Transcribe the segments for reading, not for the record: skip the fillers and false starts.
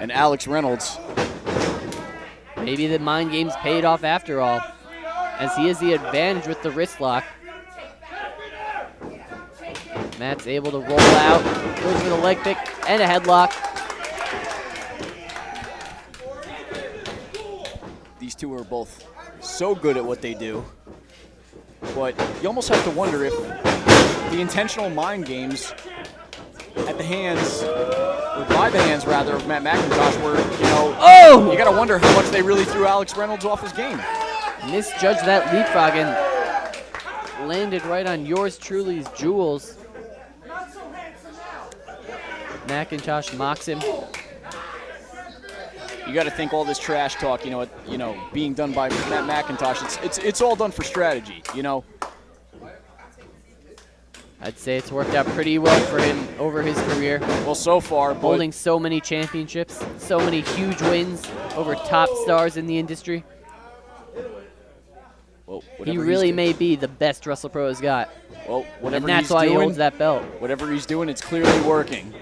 And Alex Reynolds. Maybe the mind games paid off after all, as he has the advantage with the wrist lock. Matt's able to roll out, goes for the leg pick and a headlock. These two are both so good at what they do, but you almost have to wonder if the intentional mind games at the hands, or by the hands rather, of Matt Macintosh were, you got to wonder how much they really threw Alex Reynolds off his game. Misjudged that leapfrog and landed right on yours truly's jewels. Macintosh mocks him. You got to think all this trash talk, being done by Matt Macintosh, it's all done for strategy, I'd say it's worked out pretty well for him over his career. Well, so far. Holding so many championships, so many huge wins over top stars in the industry. Well, he really may be the best WrestlePro has got. Well, whatever and that's he's why doing, he holds that belt. Whatever he's doing, it's clearly working.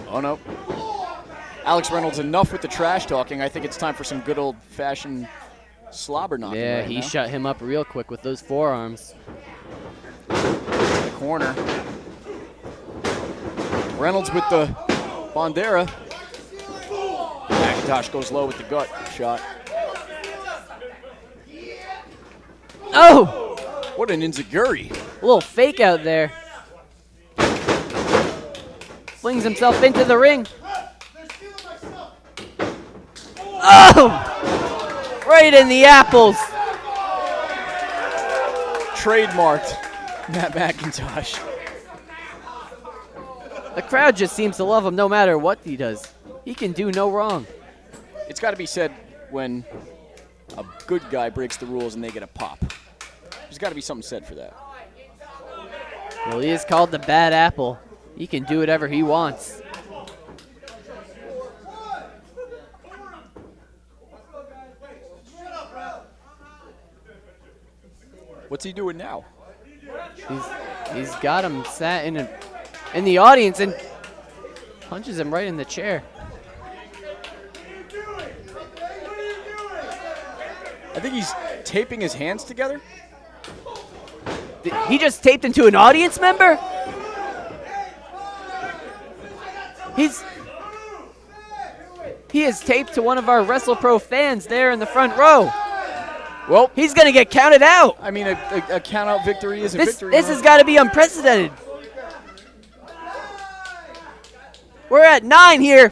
Oh, no. Alex Reynolds, enough with the trash talking. I think it's time for some good old-fashioned slobber knocking. Yeah, right he now. shut him up real quick with those forearms. The corner. Reynolds with the Bandera. Macintosh goes low with the gut shot. Oh! What an enziguri. A little fake out there. Flings himself into the ring. Oh! Right in the apples. Trademarked Matt Macintosh. The crowd just seems to love him no matter what he does. He can do no wrong. It's got to be said when a good guy breaks the rules and they get a pop. There's got to be something said for that. Well, he is called the bad apple. He can do whatever he wants. What's he doing now? He's got him sat in the audience and punches him right in the chair. I think he's taping his hands together. He just taped into an audience member? He is taped to one of our WrestlePro fans there in the front row. Well, he's going to get counted out. I mean, a count-out victory is a victory. This has got to be unprecedented. We're at 9 here.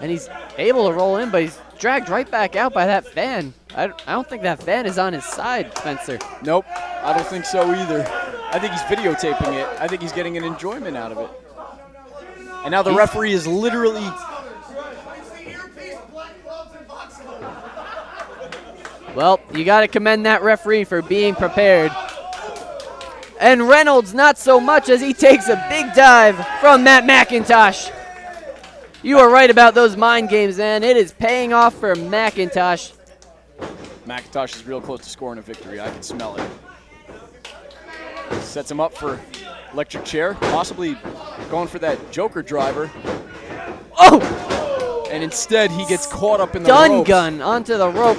And he's able to roll in, but he's dragged right back out by that fan. I don't think that fan is on his side, Spencer. Nope, I don't think so either. I think he's videotaping it. I think he's getting an enjoyment out of it. And now the referee is literally... Well, you got to commend that referee for being prepared. And Reynolds, not so much, as he takes a big dive from Matt Macintosh. You are right about those mind games, man. It is paying off for Macintosh. Macintosh is real close to scoring a victory. I can smell it. Sets him up for electric chair, possibly going for that Joker driver. Oh! And instead, he gets caught up in the Stun ropes. gun onto the rope,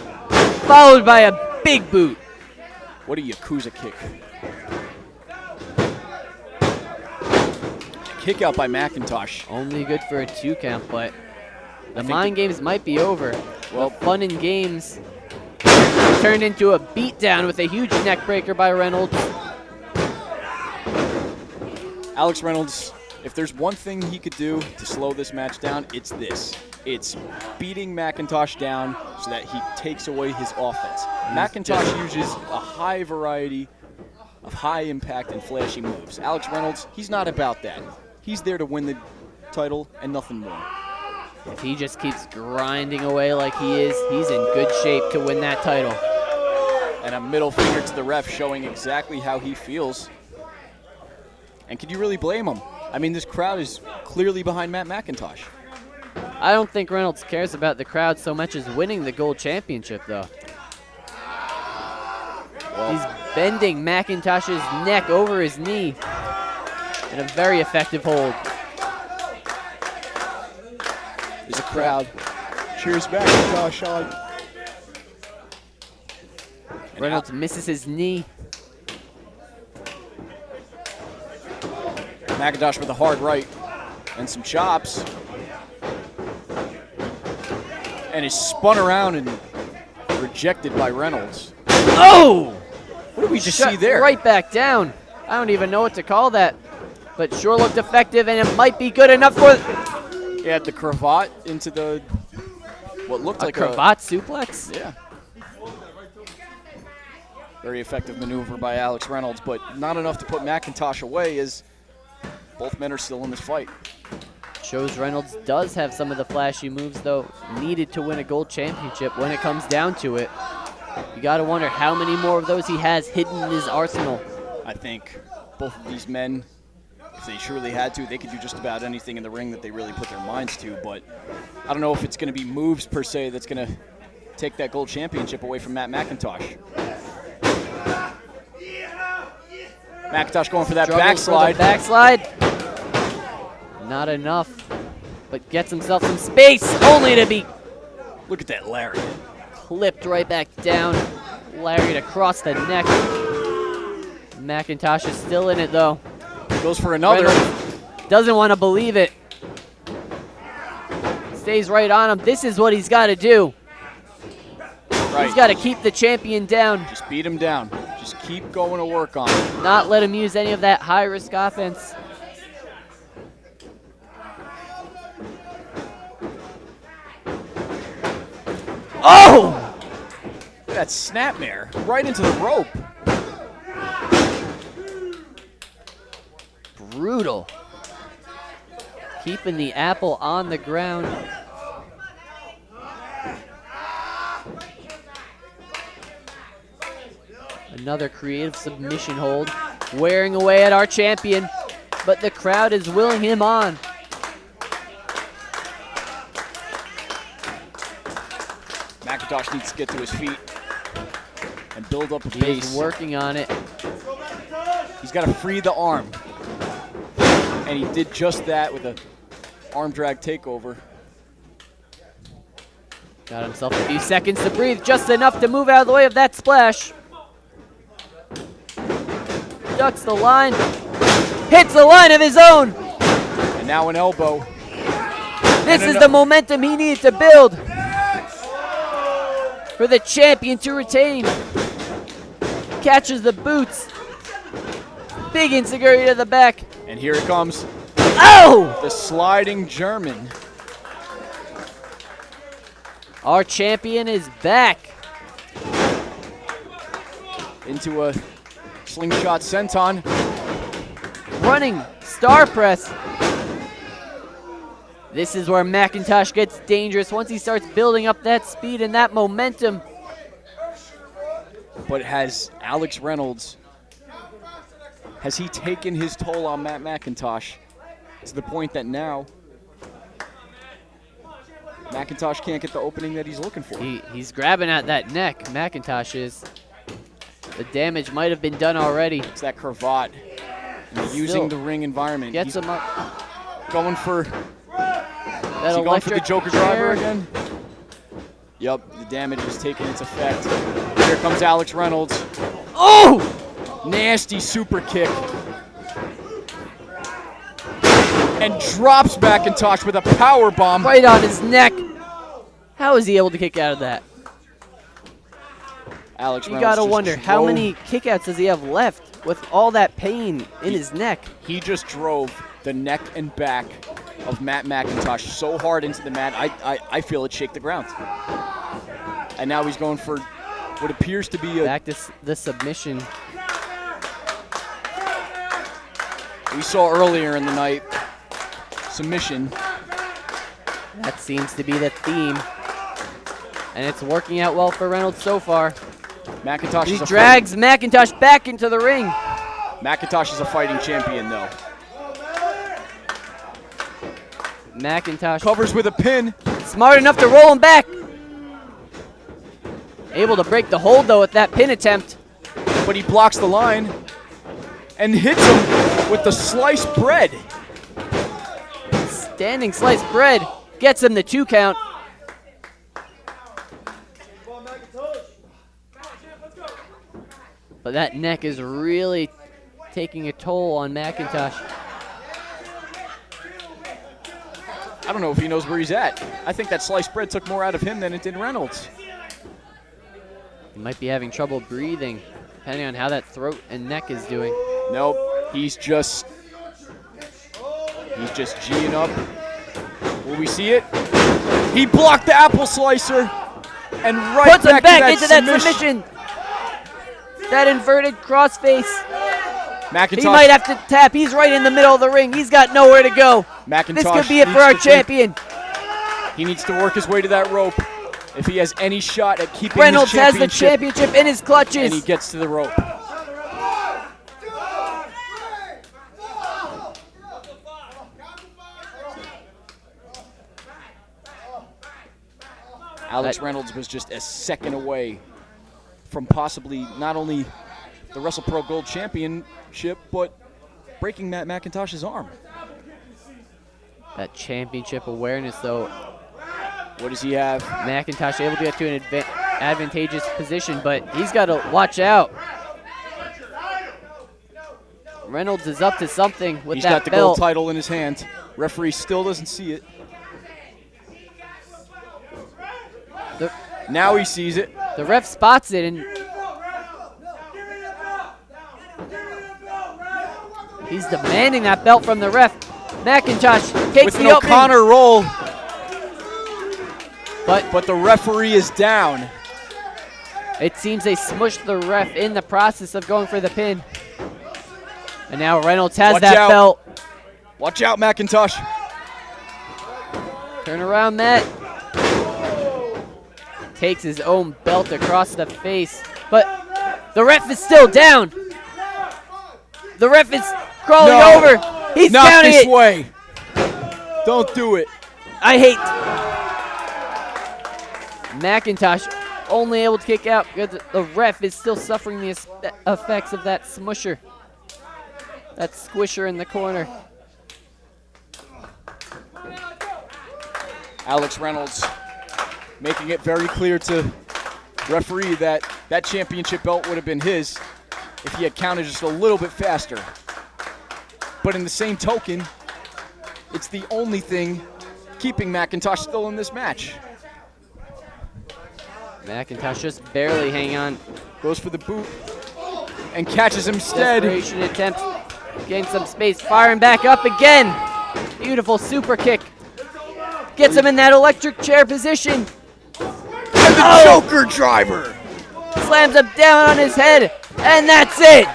followed by a big boot. What a Yakuza kick. Kick out by Macintosh. Only good for a 2 count, but the mind games might be over. Well, the fun and games turned into a beatdown with a huge neck breaker by Reynolds. Alex Reynolds, if there's one thing he could do to slow this match down, it's this. It's beating Macintosh down so that he takes away his offense. Macintosh uses a high variety of high impact and flashy moves. Alex Reynolds, he's not about that. He's there to win the title and nothing more. If he just keeps grinding away like he is, he's in good shape to win that title. And a middle finger to the ref showing exactly how he feels. And can you really blame him? I mean, this crowd is clearly behind Matt Macintosh. I don't think Reynolds cares about the crowd so much as winning the gold championship, though. Well, he's bending Macintosh's neck over his knee in a very effective hold. There's a crowd. Cheers, Macintosh on. Reynolds misses his knee. Macintosh with a hard right and some chops. And is spun around and rejected by Reynolds. Oh! What did we just Shut see there? right back down. I don't even know what to call that, but sure looked effective, and it might be good enough for He had the cravat into the what looked like cravat suplex. Yeah. Very effective maneuver by Alex Reynolds, but not enough to put Macintosh away as both men are still in this fight. Shows Reynolds does have some of the flashy moves, though, needed to win a gold championship when it comes down to it. You got to wonder how many more of those he has hidden in his arsenal. I think both of these men, if they truly had to, they could do just about anything in the ring that they really put their minds to, but I don't know if it's going to be moves per se that's going to take that gold championship away from Matt Macintosh. Macintosh going for that backslide. Backslide. Not enough, but gets himself some space, only to be Look at that lariat. clipped right back down. Lariat across the neck. Macintosh is still in it, though. Goes for another. Reynolds doesn't want to believe it. Stays right on him. This is what he's got to do. Right. He's got to keep the champion down. Just beat him down. Just keep going to work on it. Not let him use any of that high-risk offense. Oh! That snapmare right into the rope. Brutal. Keeping the apple on the ground. Another creative submission hold. Wearing away at our champion, but the crowd is willing him on. Macintosh needs to get to his feet and build up a He's base. working on it. He's got to free the arm. And he did just that with a arm drag takeover. Got himself a few seconds to breathe, just enough to move out of the way of that splash. Ducks the line, hits the line of his own. And now an elbow. This is the momentum he needs to build for the champion to retain. Catches the boots. Big insecurity to the back. And here it comes. Oh! The sliding German. Our champion is back. Into a slingshot senton. Running star press. This is where Macintosh gets dangerous once he starts building up that speed and that momentum. But has Alex Reynolds, has he taken his toll on Matt Macintosh to the point that now Macintosh can't get the opening that he's looking for? He's grabbing at that neck, Macintosh is. The damage might have been done already. It's that cravat. Using the ring environment. Gets He's him up. going for, That is he going for the electric Joker chair. driver again? Yep, the damage is taking its effect. Here comes Alex Reynolds. Oh! Nasty super kick. And drops Macintosh with a power bomb. Right on his neck. How is he able to kick out of that? Alex You Reynolds gotta just wonder, how drove- many kickouts does he have left with all that pain in his neck? He just drove the neck and back of Matt Macintosh so hard into the mat, I feel it shake the ground. And now he's going for what appears to be a... Back to the submission. We saw earlier in the night, submission. That seems to be the theme. And it's working out well for Reynolds so far. Macintosh He is a drags Macintosh back into the ring. Macintosh is a fighting champion, though. Macintosh Covers with a pin. smart enough to roll him back. Able to break the hold, though, with that pin attempt. but he blocks the line and hits him with the sliced bread. Standing sliced bread gets him the 2 count. But that neck is really taking a toll on Macintosh. I don't know if he knows where he's at. I think that sliced bread took more out of him than it did Reynolds. He might be having trouble breathing, depending on how that throat and neck is doing. Nope, he's just G'ing up. Will we see it? He blocked the apple slicer and right puts him back into that submission. That inverted crossface. Macintosh. He might have to tap. He's right in the middle of the ring. He's got nowhere to go. Macintosh this could be it for our champion. He needs to work his way to that rope if he has any shot at keeping Reynolds his has the championship in his clutches. And he gets to the rope. Alex Reynolds was just a second away from possibly not only the WrestlePro Gold Championship, but breaking Matt Macintosh's arm. That championship awareness, though. What does he have? Macintosh able to get to an advantageous position, but he's got to watch out. Reynolds is up to something with that belt. He's got the gold title in his hand. Referee still doesn't see it. Now he sees it. The ref spots it, and he's demanding that belt from the ref. Macintosh takes with the an opening. O'Connor roll, but the referee is down. It seems they smushed the ref in the process of going for the pin. And now Reynolds has that belt. Watch out, Macintosh. Turn around, Matt. Takes his own belt across the face, but the ref is still down. The ref is crawling over. He's not counting this it. way. Don't do it. I hate Macintosh only able to kick out because the ref is still suffering the effects of that smusher, that squisher in the corner. Alex Reynolds making it very clear to referee that that championship belt would have been his if he had counted just a little bit faster. But in the same token, it's the only thing keeping Macintosh still in this match. Macintosh just barely hanging on. Goes for the boot and catches him instead. Desperation attempts, getting some space, firing back up again. Beautiful super kick. Gets him in that electric chair position. And the choker driver. Slams him down on his head, and that's it.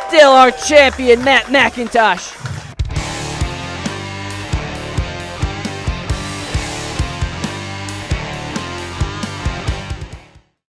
Still our champion, Matt Macintosh.